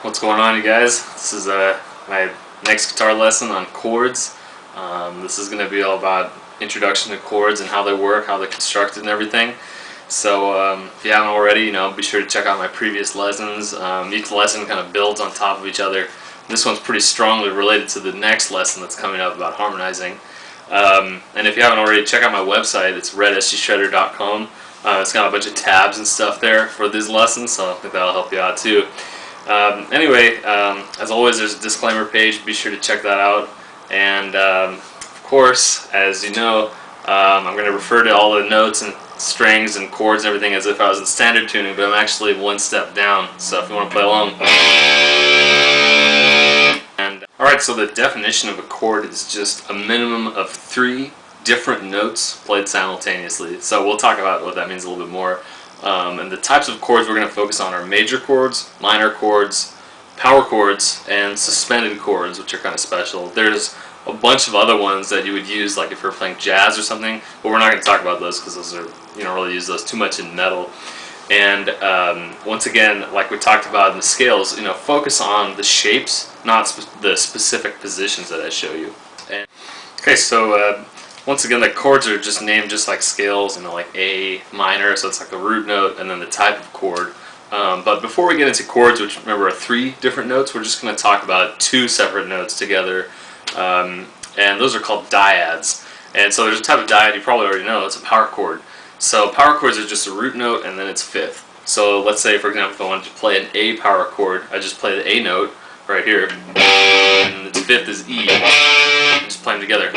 What's going on, you guys? This is my next guitar lesson on chords. This is going to be all about introduction to chords and how they work, how they're constructed and everything. So if you haven't already, be sure to check out my previous lessons. Each lesson kind of builds on top of each other. This one's pretty strongly related to the next lesson that's coming up about harmonizing. And if you haven't already, check out my website. It's redsgshredder.com. It's got a bunch of tabs and stuff there for these lessons, so I think that'll help you out too. Anyway, as always, there's a disclaimer page. Be sure to check that out. And of course, as you know, I'm going to refer to all the notes and strings and chords and everything as if I was in standard tuning, but I'm actually one step down. So if you want to play along. And alright, so the definition of a chord is just a minimum of 3 different notes played simultaneously. So we'll talk about what that means a little bit more. And the types of chords we're going to focus on are major chords, minor chords, power chords, and suspended chords, which are kind of special. There's a bunch of other ones that you would use, like if you're playing jazz or something, but we're not going to talk about those because those are, you don't really use those too much in metal. And once again, like we talked about in the scales, focus on the shapes, not the specific positions that I show you. And, okay, so once again, the chords are just named just like scales, like A minor, so it's like the root note, and then the type of chord. But before we get into chords, which remember are 3 different notes, we're just going to talk about 2 separate notes together, and those are called dyads. And so there's a type of dyad you probably already know. It's a power chord. So power chords are just a root note, and then it's 5th. So let's say, for example, if I wanted to play an A power chord, I just play the A note right here, and its 5th is E. Just play them together.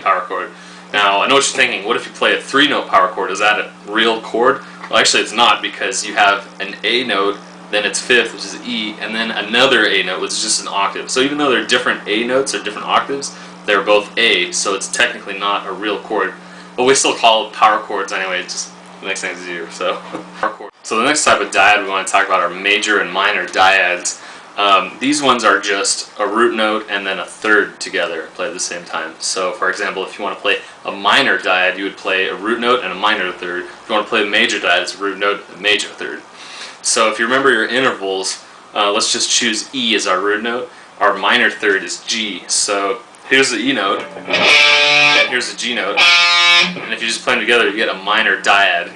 Power chord. Now, I know what you're thinking. What if you play a 3-note power chord? Is that a real chord? Well, actually, it's not, because you have an A note, then its 5th, which is E, and then another A note, which is just an octave. So even though they're different A notes or different octaves, they're both A, so it's technically not a real chord. But we still call it power chords anyway. It just makes things easier. So, power chord. So the next type of dyad we want to talk about are major and minor dyads. These ones are just a root note and then a third together played at the same time. So for example, if you want to play a minor dyad, you would play a root note and a minor third. If you want to play a major dyad, it's a root note and a major third. So if you remember your intervals, let's just choose E as our root note. Our minor third is G. So here's the E note, and here's the G note, and if you just play them together, you get a minor dyad.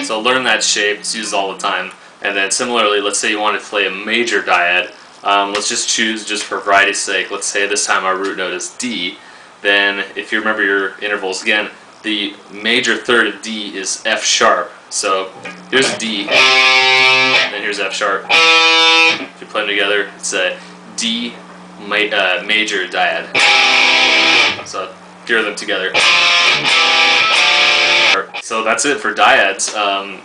So learn that shape. It's used all the time. And then similarly, let's say you want to play a major dyad. Let's just choose, just for variety's sake, let's say this time our root note is D. Then if you remember your intervals again, the major third of D is F sharp. So here's D, and then here's F sharp. If you play them together, it's a D major dyad. So hear them together. So that's it for dyads.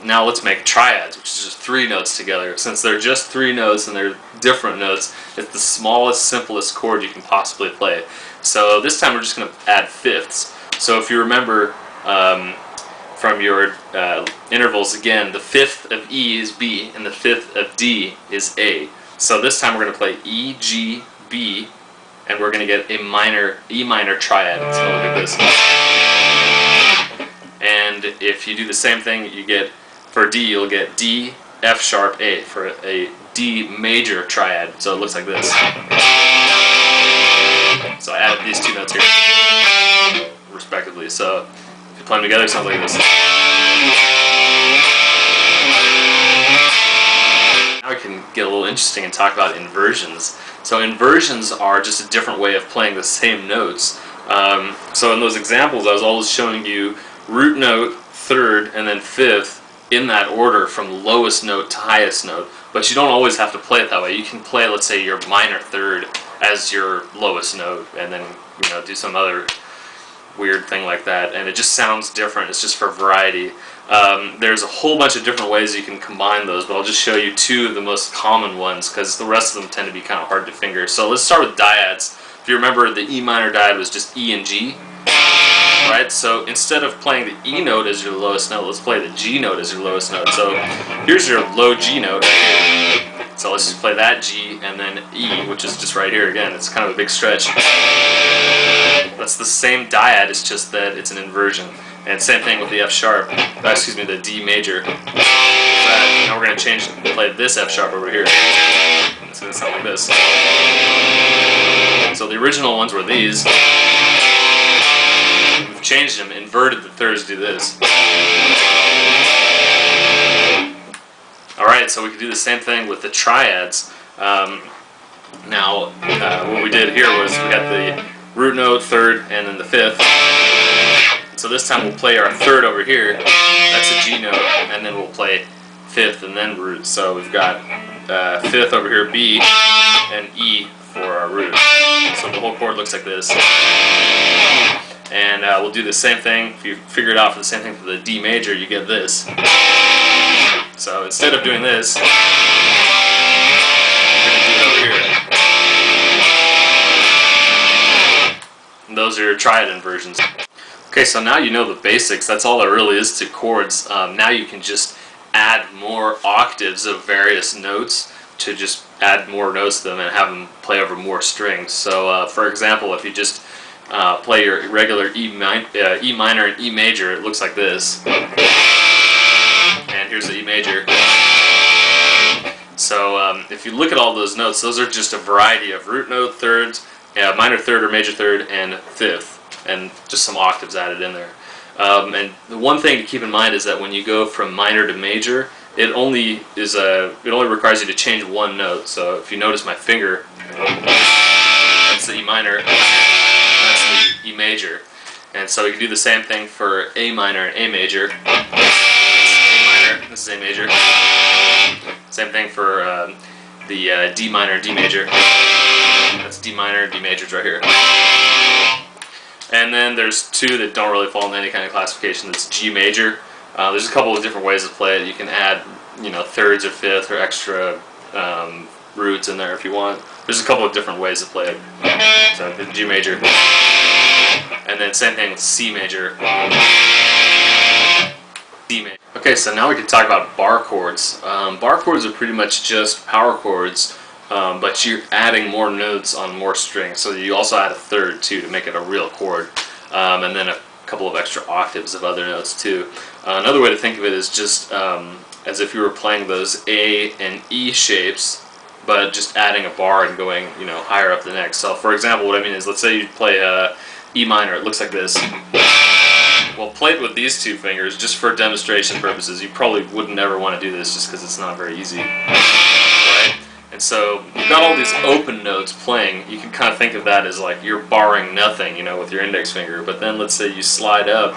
Now let's make triads, which is just 3 notes together. Since they're just 3 notes and they're different notes, it's the smallest, simplest chord you can possibly play. So this time we're just going to add 5ths. So if you remember from your intervals again, the 5th of E is B and the 5th of D is A. So this time we're going to play E, G, B, and we're going to get a minor, E minor triad. It's going to look like this. And if you do the same thing, you get, for D, you'll get D, F sharp, A, for a D major triad. So it looks like this. So I added these 2 notes here, respectively. So if you play them together, it sounds like this. Now we can get a little interesting and talk about inversions. So inversions are just a different way of playing the same notes. So in those examples, I was always showing you root note, third, and then 5th in that order from lowest note to highest note. But you don't always have to play it that way. You can play, let's say, your minor third as your lowest note, and then do some other weird thing like that. And it just sounds different. It's just for variety. There's a whole bunch of different ways you can combine those, but I'll just show you 2 of the most common ones because the rest of them tend to be kind of hard to finger. So let's start with dyads. If you remember, the E minor dyad was just E and G. Right, so instead of playing the E note as your lowest note, let's play the G note as your lowest note. So here's your low G note. So let's just play that G and then E, which is just right here again. It's kind of a big stretch. That's the same dyad, it's just that it's an inversion. And same thing with the F sharp, excuse me, the D major. Now we're going to play this F sharp over here. It's going to sound like this. So the original ones were these. We've changed them, inverted the thirds to do this. Alright, so we can do the same thing with the triads. Now, what we did here was we had the root note, third, and then the fifth. So this time we'll play our third over here. That's a G note, and then we'll play fifth and then root. So we've got fifth over here, B, and E for our root. So the whole chord looks like this. And we'll do the same thing. If you figure it out for the same thing for the D major, you get this. So instead of doing this, we're going to do it over here. And those are your triad inversions. Okay, so now you know the basics. That's all there really is to chords. Now you can just add more octaves of various notes to just add more notes to them and have them play over more strings. So for example, if you just play your regular E minor and E major, it looks like this. And here's the E major. So if you look at all those notes, those are just a variety of root note, thirds, minor third or major third, and fifth, and just some octaves added in there. And the one thing to keep in mind is that when you go from minor to major, it only requires you to change one note. So if you notice my finger, that's the E minor, that's the E major. And so you can do the same thing for A minor and A major. This is A major. Same thing for the D minor and D major. That's D minor and D majors right here. And then there's two that don't really fall into any kind of classification. That's G major. There's a couple of different ways to play it. You can add, thirds or fifth or extra roots in there if you want. There's a couple of different ways to play it. So the G major. And then same thing with C major. D major. Okay, so now we can talk about bar chords. Bar chords are pretty much just power chords, but you're adding more notes on more strings. So you also add a third too to make it a real chord, and then a couple of extra octaves of other notes too. Another way to think of it is just as if you were playing those A and E shapes, but just adding a bar and going higher up the neck. So for example, what I mean is, let's say you play E minor. It looks like this. Well, played with these two fingers, just for demonstration purposes, you probably wouldn't ever want to do this just because it's not very easy, right? And so you've got all these open notes playing. You can kind of think of that as like you're barring nothing, with your index finger. But then let's say you slide up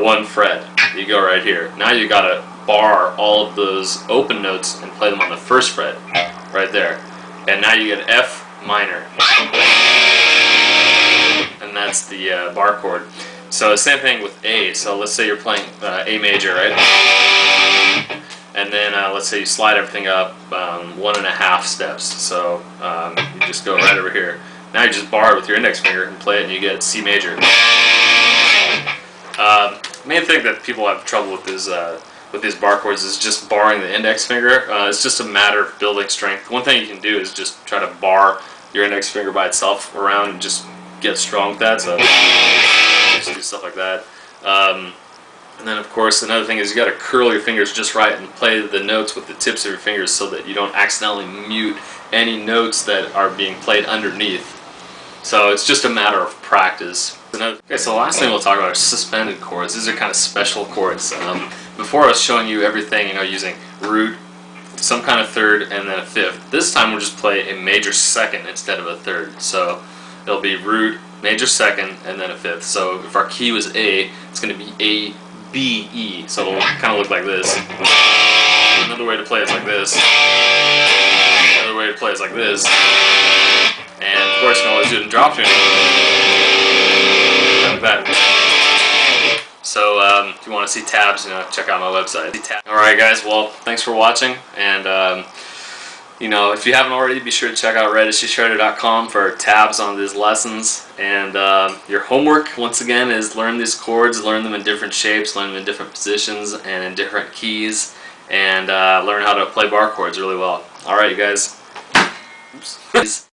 one fret. You go right here. Now you got to bar all of those open notes and play them on the first fret, right there. And now you get F minor, and that's the bar chord. So same thing with A. So let's say you're playing A major, right? And then let's say you slide everything up 1.5 steps. So you just go right over here. Now you just bar it with your index finger and play it, and you get C major. Main thing that people have trouble with is with these bar chords is just barring the index finger. It's just a matter of building strength. One thing you can do is just try to bar your index finger by itself around and just get strong with that. So just do stuff like that. And then of course another thing is you got to curl your fingers just right and play the notes with the tips of your fingers so that you don't accidentally mute any notes that are being played underneath. So it's just a matter of practice. Okay, so the last thing we'll talk about are suspended chords. These are kind of special chords. Before I was showing you everything, using root, some kind of third, and then a fifth. This time we'll just play a major second instead of a third. So it'll be root, major second, and then a fifth. So if our key was A, it's going to be A, B, E. So it'll kind of look like this. Another way to play it is like this. Another way to play it is like this. And of course you can always do it in drop tuning. Like that. So if you want to see tabs, check out my website. Alright guys, well thanks for watching, and if you haven't already, be sure to check out redishshredder.com for tabs on these lessons. And your homework, once again, is learn these chords, learn them in different shapes, learn them in different positions and in different keys, and learn how to play bar chords really well. Alright you guys. Oops.